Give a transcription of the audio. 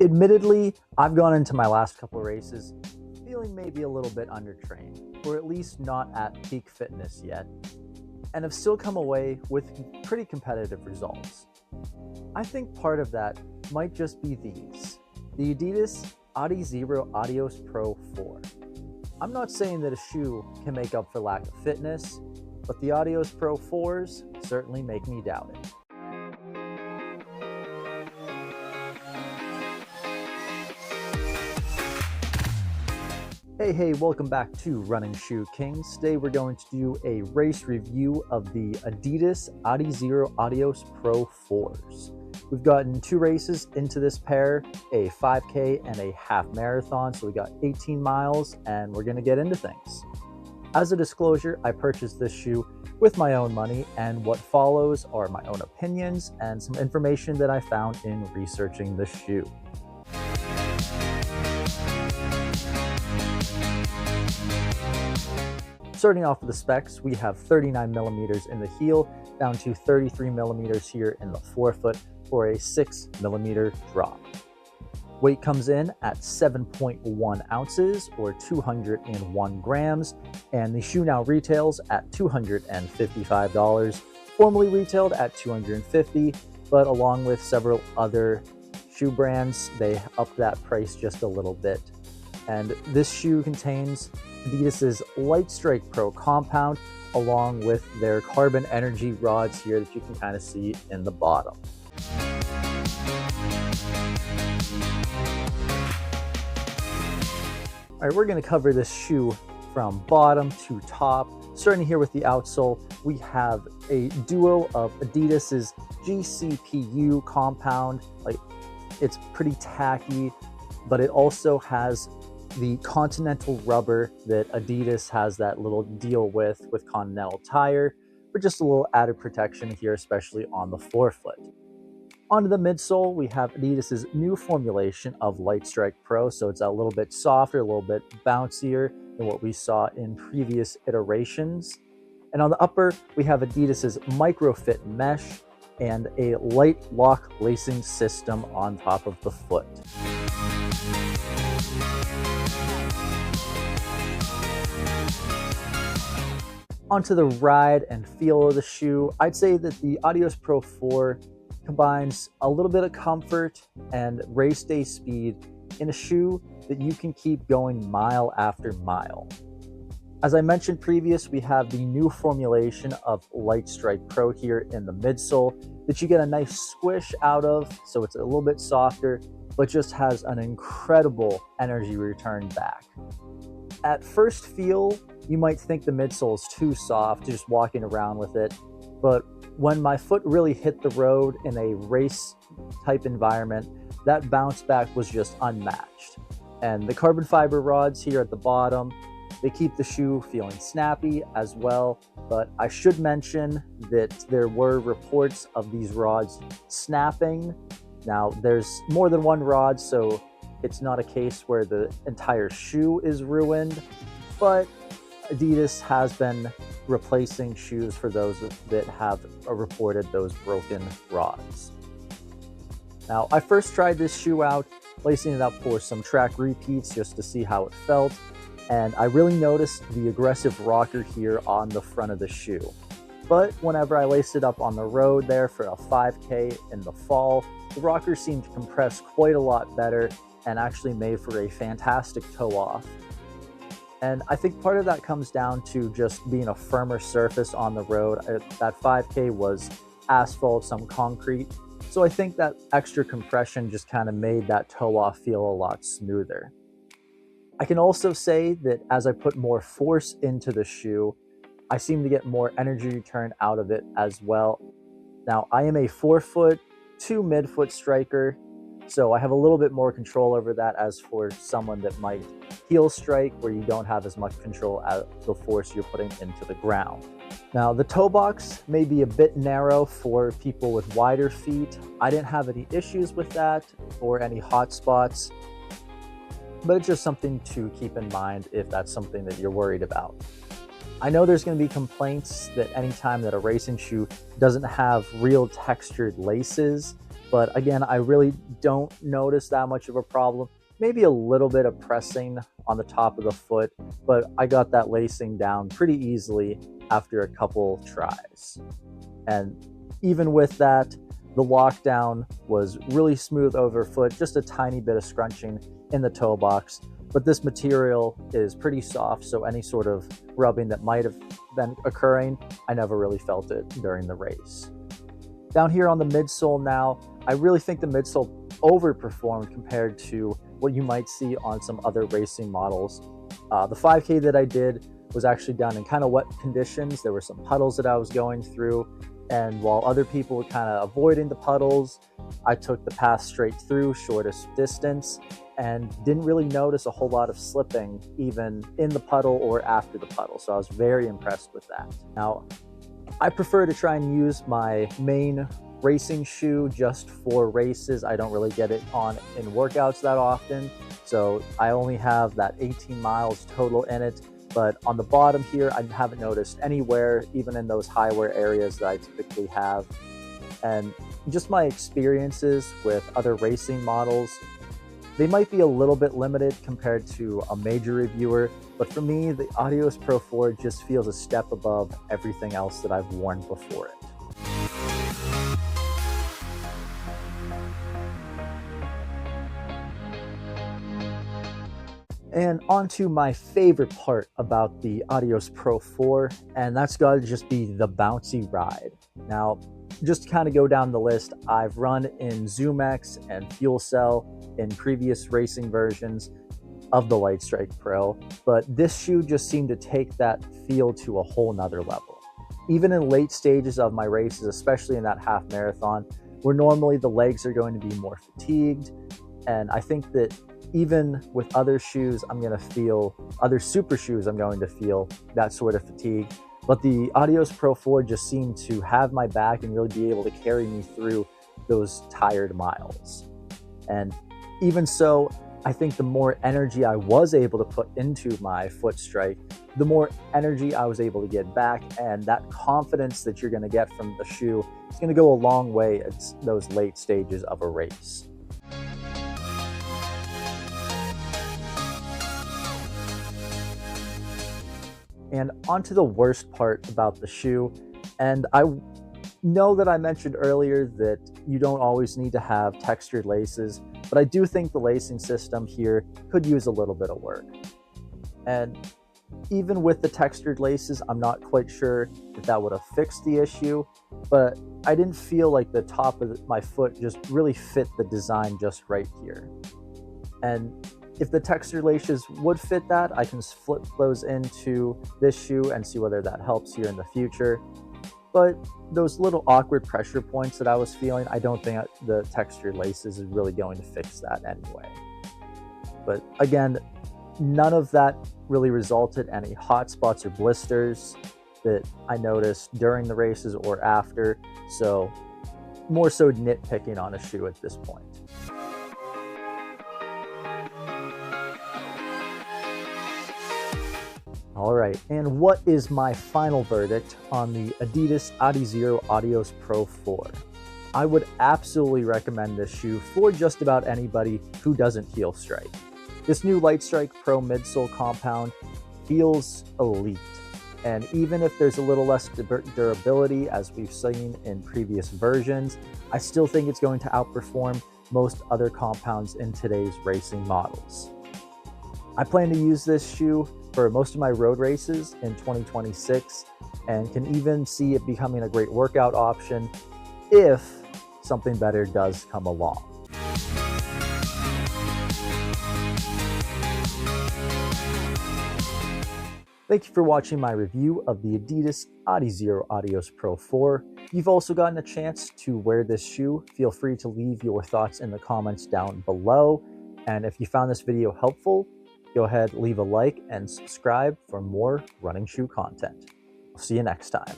Admittedly, I've gone into my last couple races feeling maybe a little bit undertrained, or at least not at peak fitness yet, and have still come away with pretty competitive results. I think part of that might just be these, the Adidas Adizero Adios Pro 4. I'm not saying that a shoe can make up for lack of fitness, but the Adios Pro 4s certainly make me doubt it. Hey, welcome back to Running Shoe Kings. Today we're going to do a race review of the Adidas Adizero Adios Pro 4s. We've gotten two races into this pair, a 5K and a half marathon, so we got 18 miles and we're gonna get into things. As a disclosure, I purchased this shoe with my own money, and what follows are my own opinions and some information that I found in researching the shoe. Starting off with the specs, we have 39 millimeters in the heel down to 33 millimeters here in the forefoot for a 6 millimeter drop. Weight comes in at 7.1 ounces or 201 grams, and the shoe now retails at $255, formerly retailed at $250, but along with several other shoe brands, they upped that price just a little bit. And this shoe contains Adidas's Light Strike Pro compound along with their carbon energy rods here that you can kind of see in the bottom. All right, we're going to cover this shoe from bottom to top. Starting here with the outsole, we have a duo of Adidas's GCPU compound. Like, it's pretty tacky, but it also has the Continental rubber that Adidas has that little deal with Continental Tire for just a little added protection here, especially on the forefoot. Onto the midsole, we have Adidas's new formulation of Light Strike Pro, so it's a little bit softer, a little bit bouncier than what we saw in previous iterations. And on the upper, we have Adidas's Microfit Mesh and a light lock lacing system on top of the foot. Onto the ride and feel of the shoe, I'd say that the Adios Pro 4 combines a little bit of comfort and race day speed in a shoe that you can keep going mile after mile. As I mentioned previous, we have the new formulation of Light Strike Pro here in the midsole that you get a nice squish out of, so it's a little bit softer, but just has an incredible energy return back. At first feel, you might think the midsole is too soft just walking around with it, but when my foot really hit the road in a race type environment, that bounce back was just unmatched. And the carbon fiber rods here at the bottom, they keep the shoe feeling snappy as well, but I should mention that there were reports of these rods snapping. Now, there's more than one rod, so it's not a case where the entire shoe is ruined, but Adidas has been replacing shoes for those that have reported those broken rods. Now, I first tried this shoe out, lacing it up for some track repeats just to see how it felt, and I really noticed the aggressive rocker here on the front of the shoe. But whenever I laced it up on the road there for a 5K in the fall, the rocker seemed to compress quite a lot better and actually made for a fantastic toe off. And I think part of that comes down to just being a firmer surface on the road. That 5K was asphalt, some concrete. So I think that extra compression just kind of made that toe off feel a lot smoother. I can also say that as I put more force into the shoe, I seem to get more energy return out of it as well. Now, I am a 4'2" midfoot striker, so I have a little bit more control over that as for someone that might heel strike where you don't have as much control at the force you're putting into the ground. Now, the toe box may be a bit narrow for people with wider feet. I didn't have any issues with that or any hot spots, but it's just something to keep in mind if that's something that you're worried about. I know there's going to be complaints that anytime that a racing shoe doesn't have real textured laces, But again, I really don't notice that much of a problem. Maybe a little bit of pressing on the top of the foot, but I got that lacing down pretty easily after a couple tries. And even with that, the lockdown was really smooth overfoot, just a tiny bit of scrunching in the toe box. But this material is pretty soft, so any sort of rubbing that might have been occurring, I never really felt it during the race. Down here on the midsole now, I really think the midsole overperformed compared to what you might see on some other racing models. The 5K that I did was actually done in kind of wet conditions. There were some puddles that I was going through, and while other people were kind of avoiding the puddles, I took the path straight through, shortest distance, and didn't really notice a whole lot of slipping even in the puddle or after the puddle. So I was very impressed with that. Now, I prefer to try and use my main racing shoe just for races. I don't really get it on in workouts that often. So I only have that 18 miles total in it. But on the bottom here, I haven't noticed any wear, even in those high wear areas that I typically have. And just my experiences with other racing models, they might be a little bit limited compared to a major reviewer, but for me, the Adios Pro 4 just feels a step above everything else that I've worn before it. And on to my favorite part about the Adios Pro 4, and that's got to just be the bouncy ride. Now, just to kind of go down the list, I've run in ZoomX and Fuel Cell in previous racing versions of the Lightstrike Pro, but this shoe just seemed to take that feel to a whole nother level. Even in late stages of my races, especially in that half marathon, where normally the legs are going to be more fatigued, and I think that even with other shoes, other super shoes, I'm going to feel that sort of fatigue. But the Adios Pro 4 just seemed to have my back and really be able to carry me through those tired miles. And even so, I think the more energy I was able to put into my foot strike, the more energy I was able to get back, and that confidence that you're going to get from the shoe is going to go a long way at those late stages of a race. And onto the worst part about the shoe, and I know that I mentioned earlier that you don't always need to have textured laces, but I do think the lacing system here could use a little bit of work. And even with the textured laces, I'm not quite sure if that would have fixed the issue, but I didn't feel like the top of my foot just really fit the design just right here. And if the textured laces would fit that, I can flip those into this shoe and see whether that helps here in the future. But those little awkward pressure points that I was feeling, I don't think the textured laces is really going to fix that anyway. But again, none of that really resulted in any hot spots or blisters that I noticed during the races or after. So more so nitpicking on a shoe at this point. All right, and what is my final verdict on the Adidas Adizero Adios Pro 4? I would absolutely recommend this shoe for just about anybody who doesn't heel strike. This new Lightstrike Pro midsole compound feels elite, and even if there's a little less durability as we've seen in previous versions, I still think it's going to outperform most other compounds in today's racing models. I plan to use this shoe for most of my road races in 2026 and can even see it becoming a great workout option if something better does come along. Thank you for watching my review of the Adidas Adizero Adios Pro 4. You've also gotten a chance to wear this shoe. Feel free to leave your thoughts in the comments down below. And if you found this video helpful, go ahead, leave a like and subscribe for more running shoe content. I'll see you next time.